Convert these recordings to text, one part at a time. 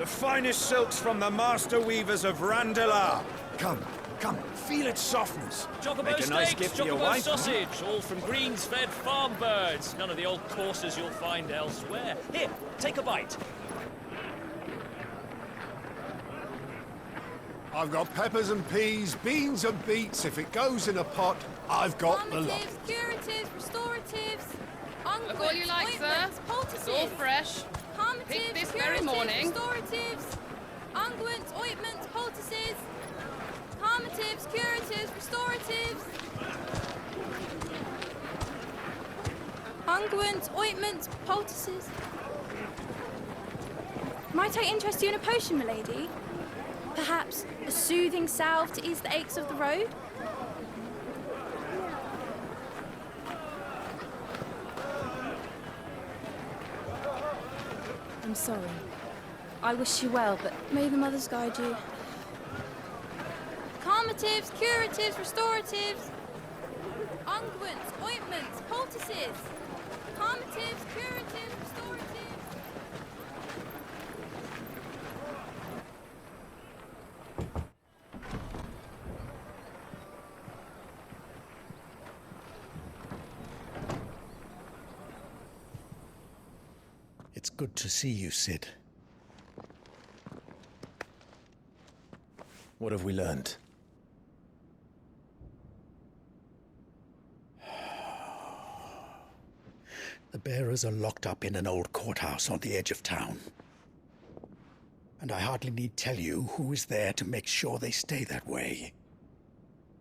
finest silks from the master weavers of Randalar. Come, feel its softness. Chocobo Make a nice steaks, gift for your chocobo wife. sausage, all from greens-fed farm birds. None of the old courses you'll find elsewhere. Here, take a bite. I've got peppers and peas, beans and beets. If it goes in a pot, I've got the lot. Calmatives, curatives, restoratives, unguents, all you like, ointments, sir. poultices. It's all fresh. Calmatives, Picked this curatives, very morning. restoratives, unguents, ointments, poultices. Calmatives, curatives, restoratives. Unguents, ointments, poultices. Might I interest you in a potion, milady? Perhaps a soothing salve to ease the aches of the road? I'm sorry. I wish you well, but may the mothers guide you. Calmatives, curatives, restoratives. Unguents, ointments, poultices. Calmatives, curatives, restoratives. It's good to see you, Sid. What have we learned? The bearers are locked up in an old courthouse on the edge of town. And I hardly need tell you who is there to make sure they stay that way.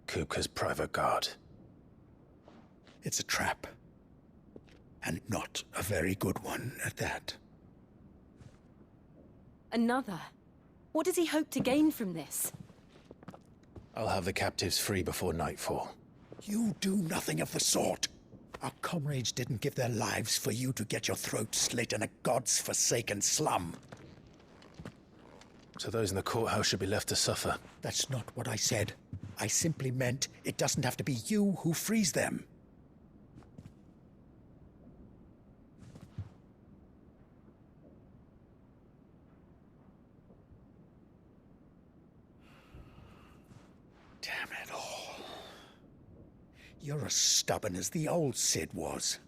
Kupka's private guard. It's a trap. And not a very good one at that. Another? What does he hope to gain from this? I'll have the captives free before nightfall. You do nothing of the sort. Our comrades didn't give their lives for you to get your throat slit in a god's forsaken slum. So those in the courthouse should be left to suffer. That's not what I said. I simply meant it doesn't have to be you who frees them. Damn it all. You're as stubborn as the old Sid was.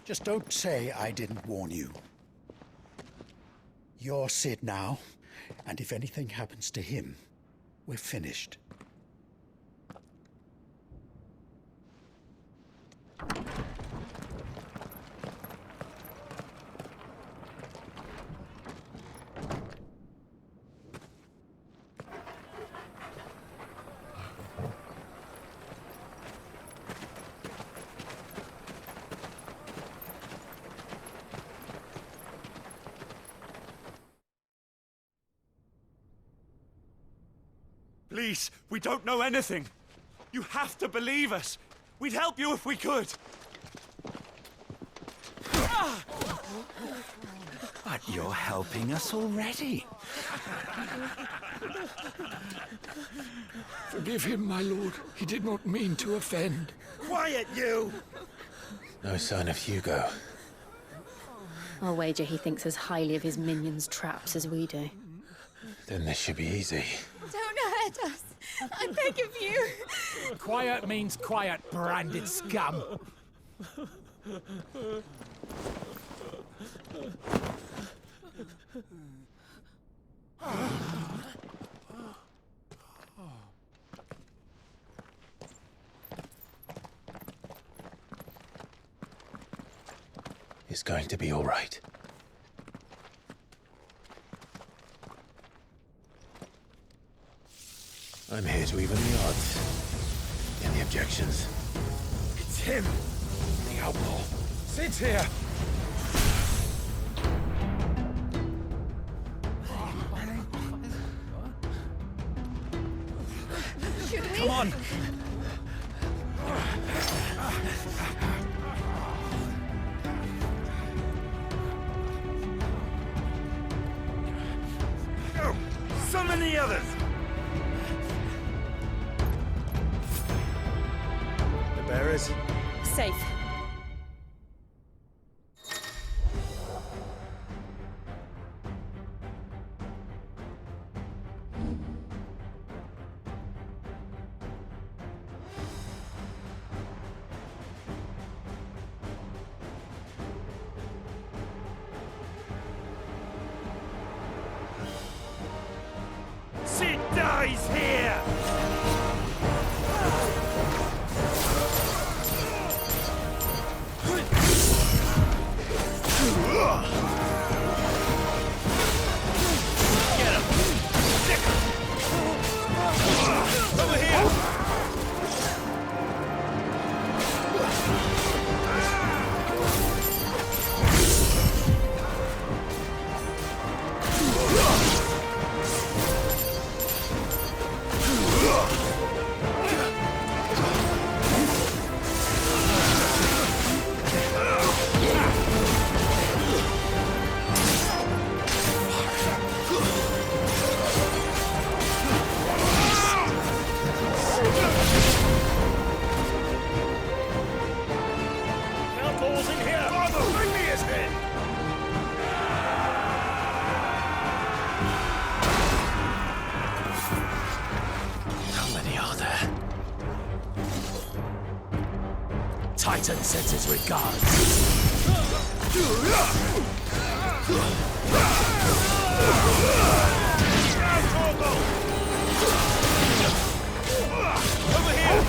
Just don't say I didn't warn you. You're Sid now, and if anything happens to him, we're finished. Please, we don't know anything. You have to believe us. We'd help you if we could. But you're helping us already. Forgive him, my lord. He did not mean to offend. Quiet, you! No sign of Hugo. I'll wager he thinks as highly of his minions' traps as we do. Then this should be easy. Don't hurt us. I beg of you. Quiet means quiet, branded scum. It's going to be all right. I'm here to even the odds. Any objections? It's him! The outlaw. Sid's here! Come on! Go! Summon the others! upstairs? Safe. Sid dies here! Get him! Stick him! Over here! Outlaws in here! Father, bring me his head! How many are there? Titan sends his regards. Over here!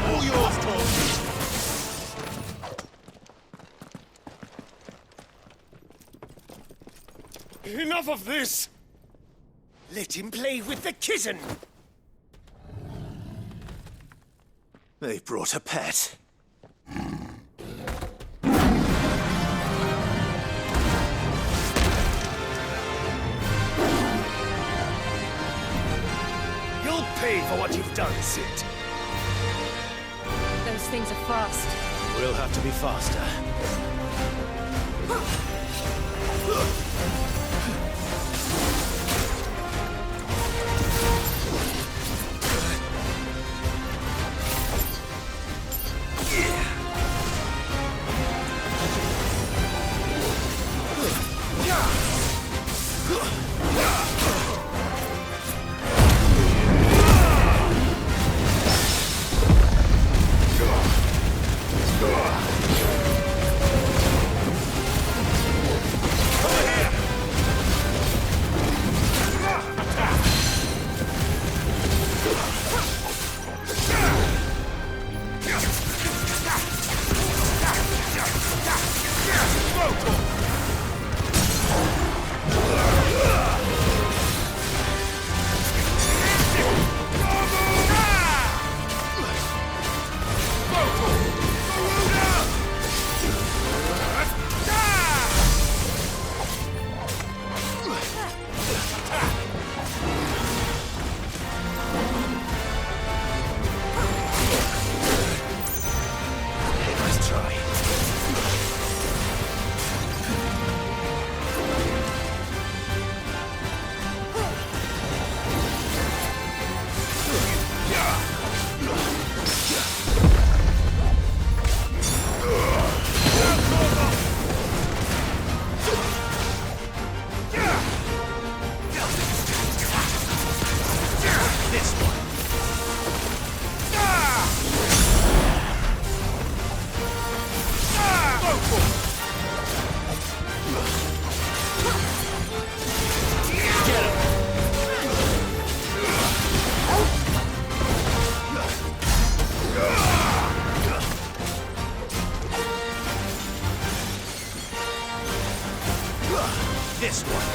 All yours, Torgal. Enough of this! Let him play with the kitten! They brought a pet. You'll pay for what you've done, Sid. Those things are fast. We'll have to be faster. This one.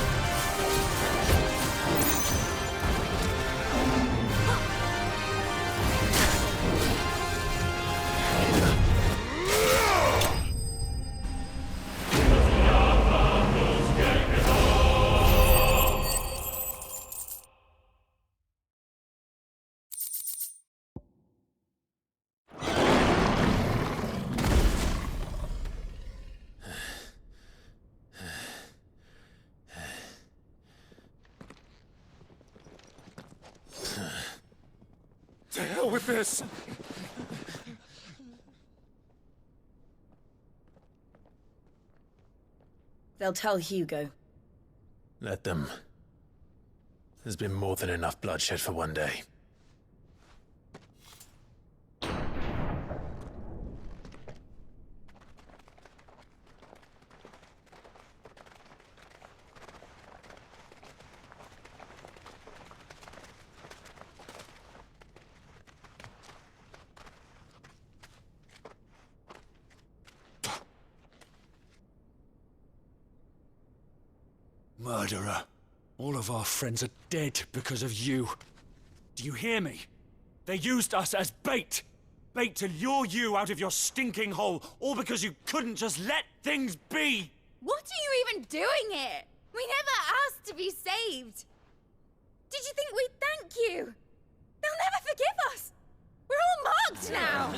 with this. They'll tell Hugo. Let them. There's been more than enough bloodshed for one day. Murderer. All of our friends are dead because of you. Do you hear me? They used us as bait. Bait to lure you out of your stinking hole, all because you couldn't just let things be. What are you even doing here? We never asked to be saved. Did you think we'd thank you? They'll never forgive us. We're all marked now.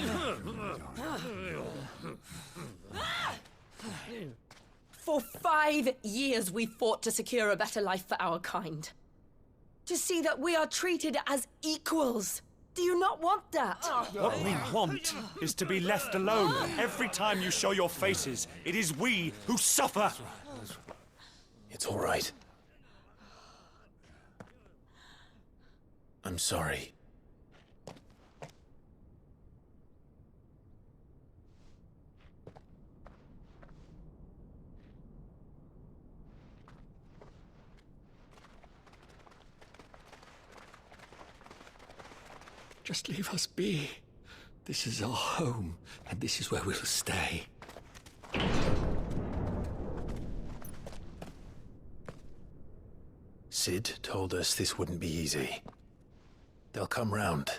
For 5 years we fought to secure a better life for our kind. To see that we are treated as equals. Do you not want that? What we want is to be left alone. Every time you show your faces, it is we who suffer. It's all right. I'm sorry. Just leave us be. This is our home, and this is where we'll stay. Sid told us this wouldn't be easy. They'll come round.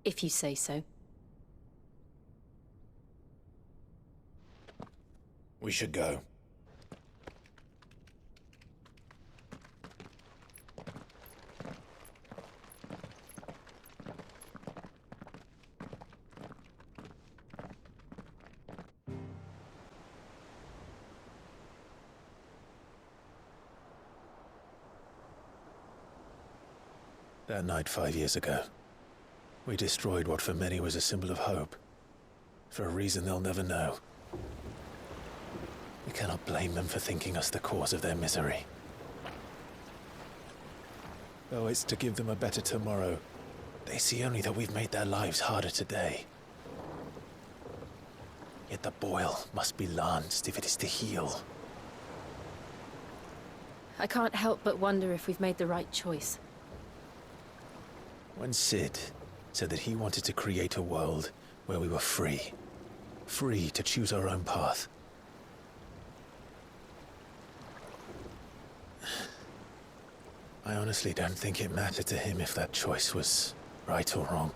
If you say so. We should go. That night 5 years ago, we destroyed what for many was a symbol of hope. For a reason they'll never know. We cannot blame them for thinking us the cause of their misery. Though it's to give them a better tomorrow, they see only that we've made their lives harder today. Yet the boil must be lanced if it is to heal. I can't help but wonder if we've made the right choice. When Sid said that he wanted to create a world where we were free. Free to choose our own path. I honestly don't think it mattered to him if that choice was right or wrong.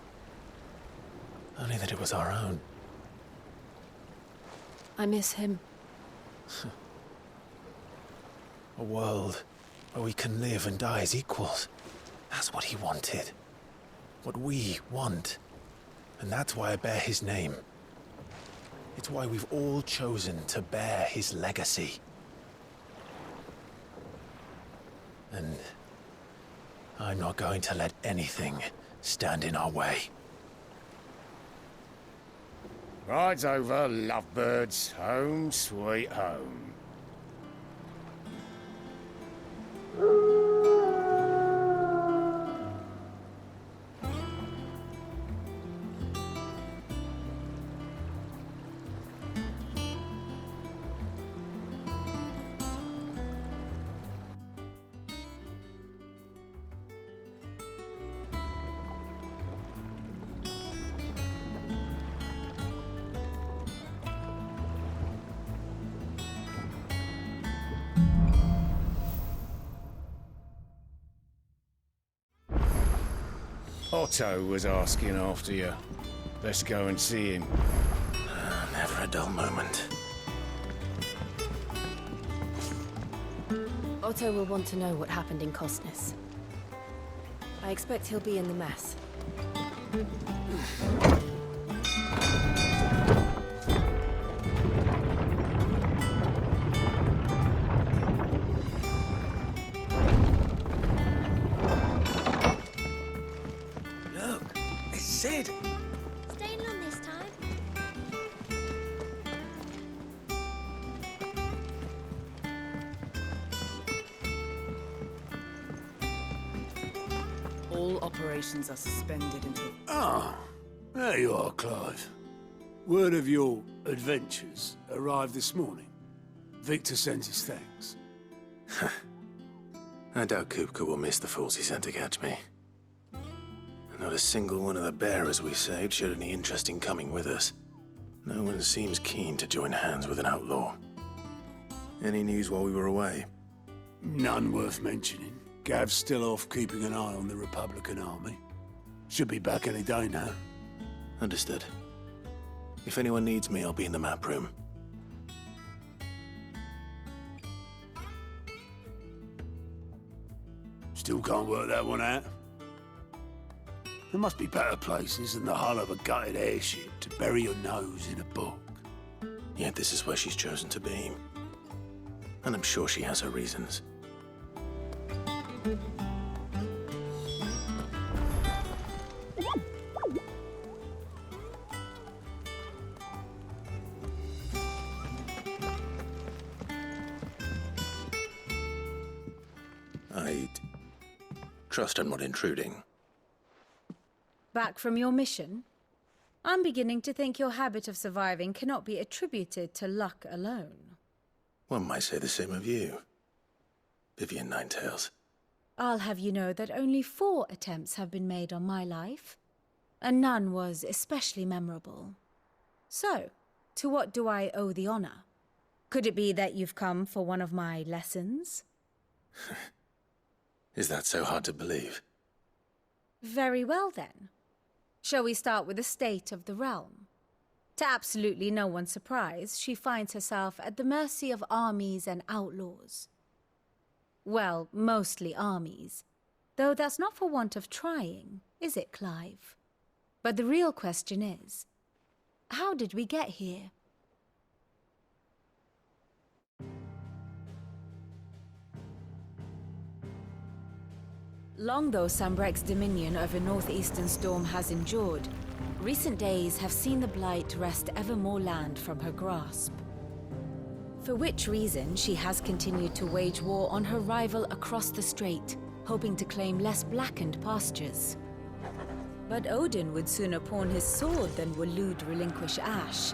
Only that it was our own. I miss him. A world where we can live and die as equals. That's what he wanted. What we want. And that's why I bear his name. It's why we've all chosen to bear his legacy. And I'm not going to let anything stand in our way. Ride's over, lovebirds. Home sweet home. Otto was asking after you. Let's go and see him. Never a dull moment. Otto will want to know what happened in Kostnis. I expect he'll be in the mess. All operations are suspended until... Ah, there you are, Clive. Word of your adventures arrived this morning. Victor sends his thanks. I doubt Kupka will miss the fools he sent to catch me. Not a single one of the bearers we saved showed any interest in coming with us. No one seems keen to join hands with an outlaw. Any news while we were away? None worth mentioning. Gav's still off keeping an eye on the Republican army. Should be back any day now. Understood. If anyone needs me, I'll be in the map room. Still can't work that one out. There must be better places than the hull of a gutted airship to bury your nose in a book. Yet this is where she's chosen to be. And I'm sure she has her reasons. I trust I'm not intruding. Back from your mission? I'm beginning to think your habit of surviving cannot be attributed to luck alone. One might say the same of you, Vivian Ninetails. I'll have you know that only 4 attempts have been made on my life, and none was especially memorable. So, to what do I owe the honor? Could it be that you've come for one of my lessons? Is that so hard to believe? Very well then. Shall we start with the state of the realm? To absolutely no one's surprise, she finds herself at the mercy of armies and outlaws. Well, mostly armies. Though that's not for want of trying, is it, Clive? But the real question is, how did we get here? Long though Sambrek's dominion over northeastern Storm has endured, recent days have seen the Blight wrest ever more land from her grasp. For which reason she has continued to wage war on her rival across the strait, hoping to claim less blackened pastures. But Odin would sooner pawn his sword than Waloed relinquish Ash.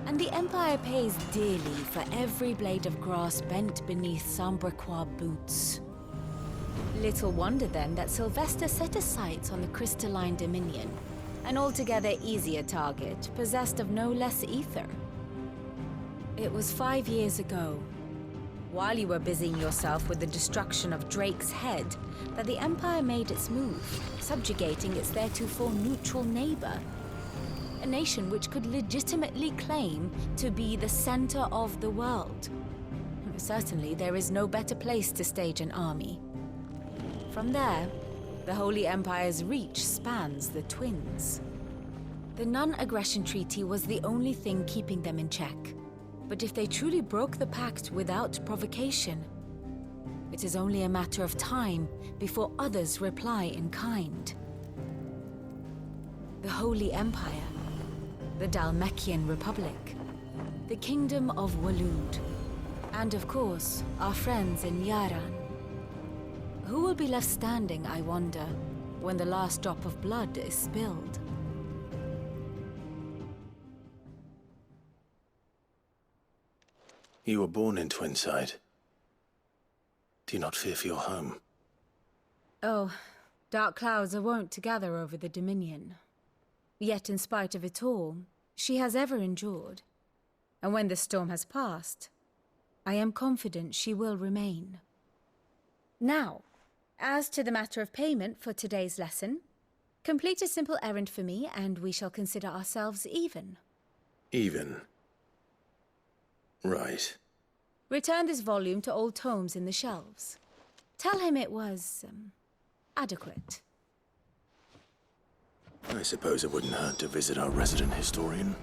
And the Empire pays dearly for every blade of grass bent beneath Sambrequois boots. Little wonder then that Sylvester set his sights on the crystalline dominion, an altogether easier target, possessed of no less ether. It was 5 years ago, while you were busying yourself with the destruction of Drake's head, that the Empire made its move, subjugating its theretofore neutral neighbor. A nation which could legitimately claim to be the center of the world. Certainly, there is no better place to stage an army. From there, the Holy Empire's reach spans the Twins. The non-aggression treaty was the only thing keeping them in check. But if they truly broke the pact without provocation, it is only a matter of time before others reply in kind. The Holy Empire, the Dhalmekian Republic, the Kingdom of Waloed, and of course, our friends in Yaran. Who will be left standing, I wonder, when the last drop of blood is spilled? You were born in Twinside. Do you not fear for your home? Oh, dark clouds are wont to gather over the Dominion. Yet in spite of it all, she has ever endured. And when the storm has passed, I am confident she will remain. Now, as to the matter of payment for today's lesson, complete a simple errand for me and we shall consider ourselves even. Even? Right. Return this volume to old tomes in the shelves. Tell him it was, adequate. I suppose it wouldn't hurt to visit our resident historian.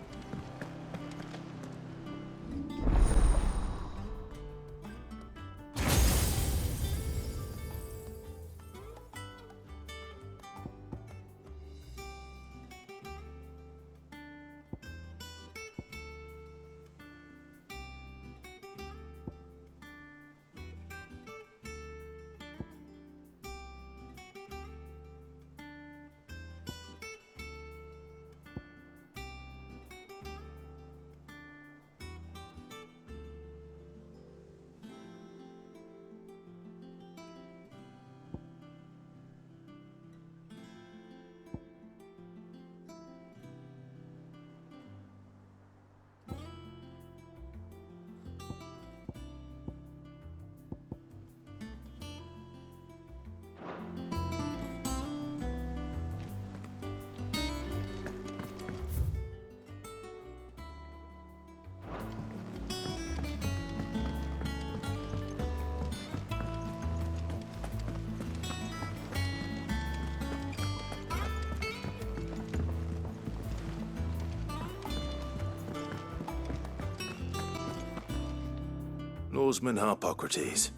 Oarsman Harpocrates.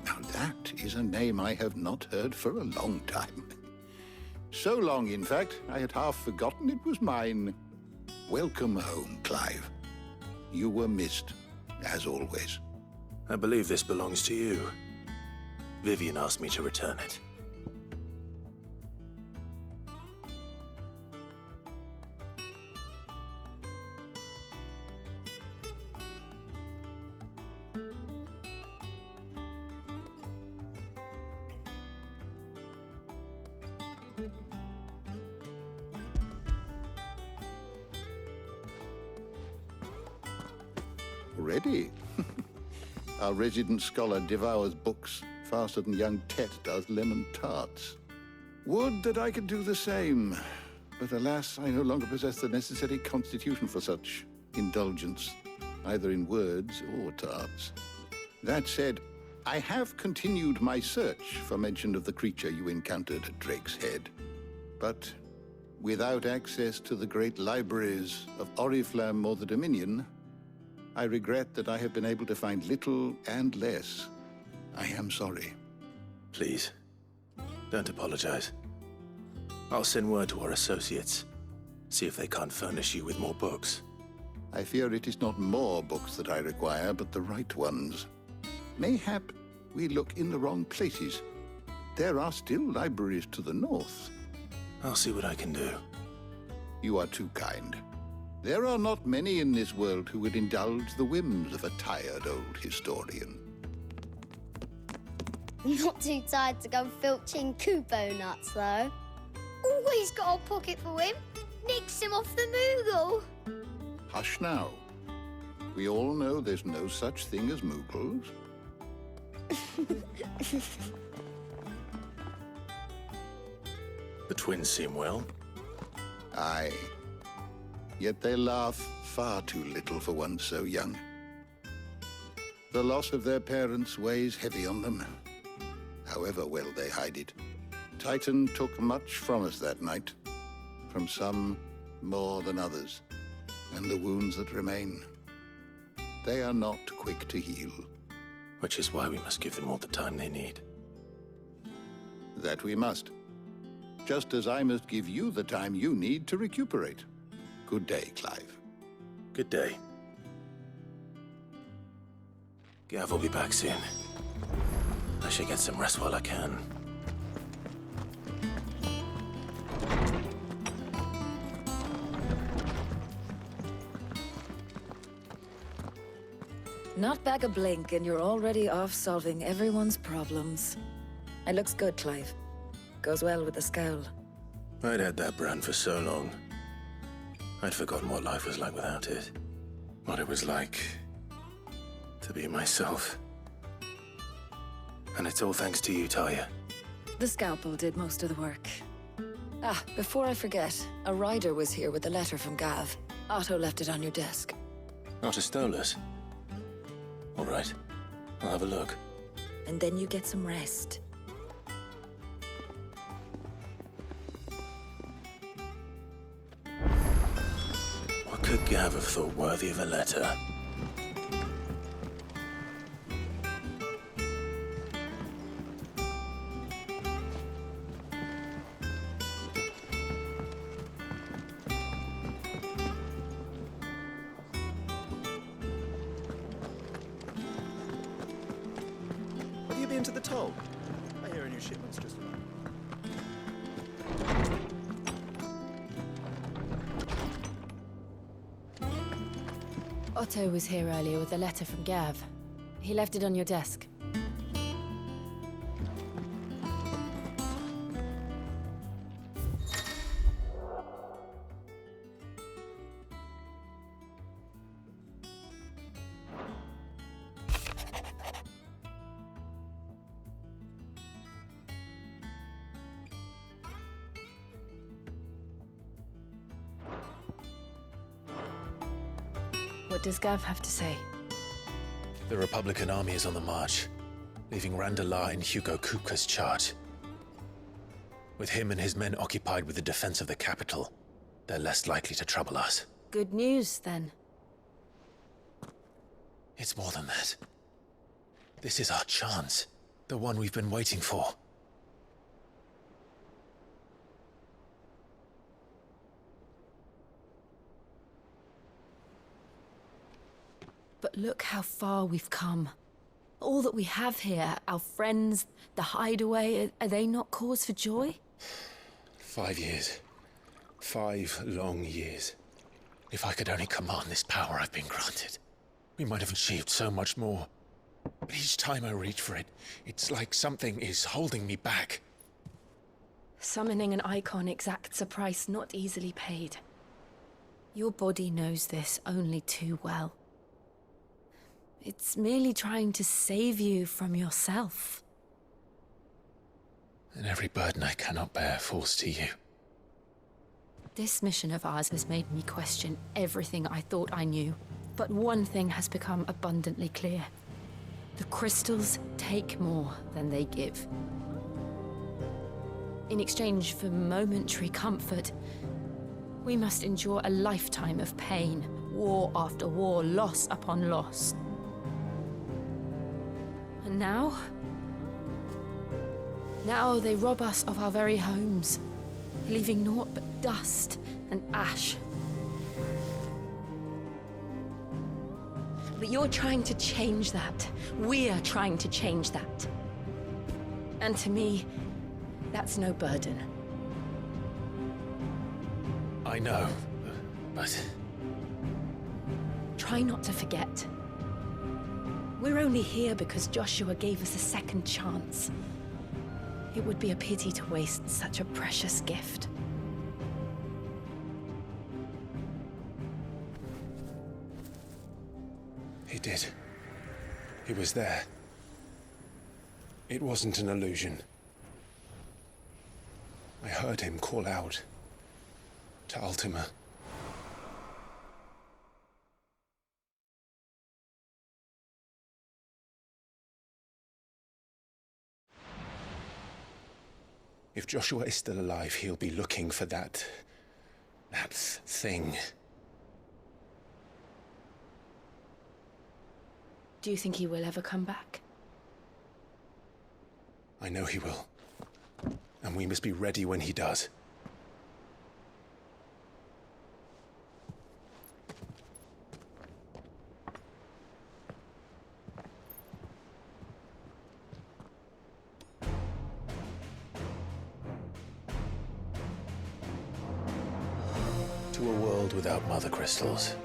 Now that is a name I have not heard for a long time. So long, in fact, I had half forgotten it was mine. Welcome home, Clive. You were missed, as always. I believe this belongs to you. Vivian asked me to return it. Already? Our resident scholar devours books faster than young Tet does lemon tarts. Would that I could do the same. But alas, I no longer possess the necessary constitution for such indulgence, either in words or tarts. That said, I have continued my search for mention of the creature you encountered at Drake's Head. But without access to the great libraries of Oriflamme or the Dominion, I regret that I have been able to find little and less. I am sorry. Please, don't apologize. I'll send word to our associates. See if they can't furnish you with more books. I fear it is not more books that I require, but the right ones. Mayhap we look in the wrong places. There are still libraries to the north. I'll see what I can do. You are too kind. There are not many in this world who would indulge the whims of a tired old historian. Not too tired to go filching Kupo nuts, though. Always got a pocket for him. Nicks him off the Moogle. Hush now. We all know there's no such thing as Moogles. The twins seem well. Aye. Yet they laugh far too little for one so young. The loss of their parents weighs heavy on them, however well they hide it. Titan took much from us that night, from some more than others, and the wounds that remain, they are not quick to heal. Which is why we must give them all the time they need. That we must. Just as I must give you the time you need to recuperate. Good day, Clive. Good day. Gav will be back soon. I should get some rest while I can. Not back a blink and you're already off solving everyone's problems. It looks good, Clive. Goes well with the scowl. I'd had that brand for so long. I'd forgotten what life was like without it. What it was like to be myself. And it's all thanks to you, Tarja. The scalpel did most of the work. Ah, before I forget, a rider was here with a letter from Gav. Otto left it on your desk. Otto stole us. All right, I'll have a look. And then you get some rest. What could Gav have thought worthy of a letter? Have you been to the toll? I hear a new shipment's just arrived. Otto was here earlier with a letter from Gav. He left it on your desk. What does Gav have to say? The Republican army is on the march, leaving Randalar in Hugo Kupka's charge. With him and his men occupied with the defense of the capital, they're less likely to trouble us. Good news, then. It's more than that. This is our chance. The one we've been waiting for. But look how far we've come. All that we have here, our friends, the Hideaway, are they not cause for joy? 5 years. 5 long years. If I could only command this power I've been granted, we might have achieved so much more. But each time I reach for it, it's like something is holding me back. Summoning an eikon exacts a price not easily paid. Your body knows this only too well. It's merely trying to save you from yourself. And every burden I cannot bear falls to you. This mission of ours has made me question everything I thought I knew. But one thing has become abundantly clear. The crystals take more than they give. In exchange for momentary comfort, we must endure a lifetime of pain, war after war, loss upon loss. And now they rob us of our very homes, leaving naught but dust and ash. But you're trying to change that. We're trying to change that. And to me, that's no burden. I know, but... Try not to forget. We're only here because Joshua gave us a second chance. It would be a pity to waste such a precious gift. He did. He was there. It wasn't an illusion. I heard him call out to Ultima. If Joshua is still alive, he'll be looking for that thing. Do you think he will ever come back? I know he will. And we must be ready when he does. To a world without mother crystals.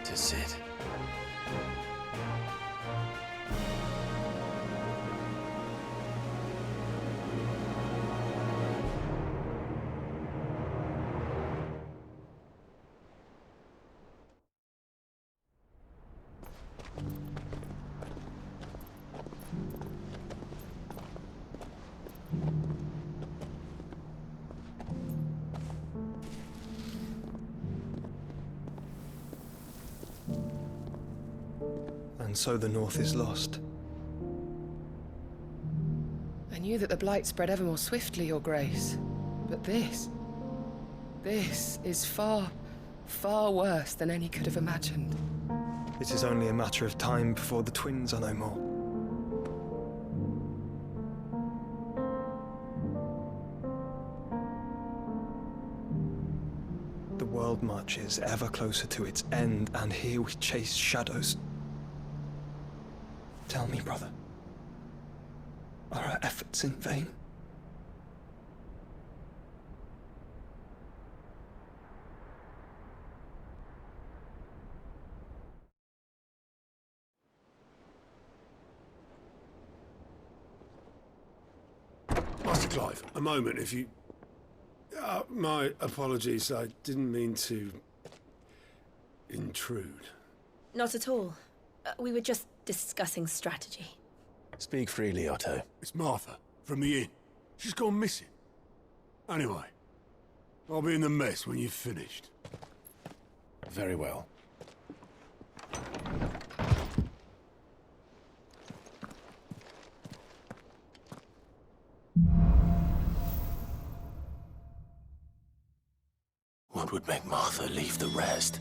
To Sid. And so the North is lost. I knew that the blight spread ever more swiftly, Your Grace. But this is far, far worse than any could have imagined. It is only a matter of time before the twins are no more. The world marches ever closer to its end, and here we chase shadows. Tell me, brother, are our efforts in vain? Master Clive, a moment, if you... my apologies, I didn't mean to... intrude. Not at all. We were just discussing strategy. Speak freely, Otto. It's Martha, from the inn. She's gone missing. Anyway, I'll be in the mess when you've finished. Very well. Well, would make Martha leave the rest.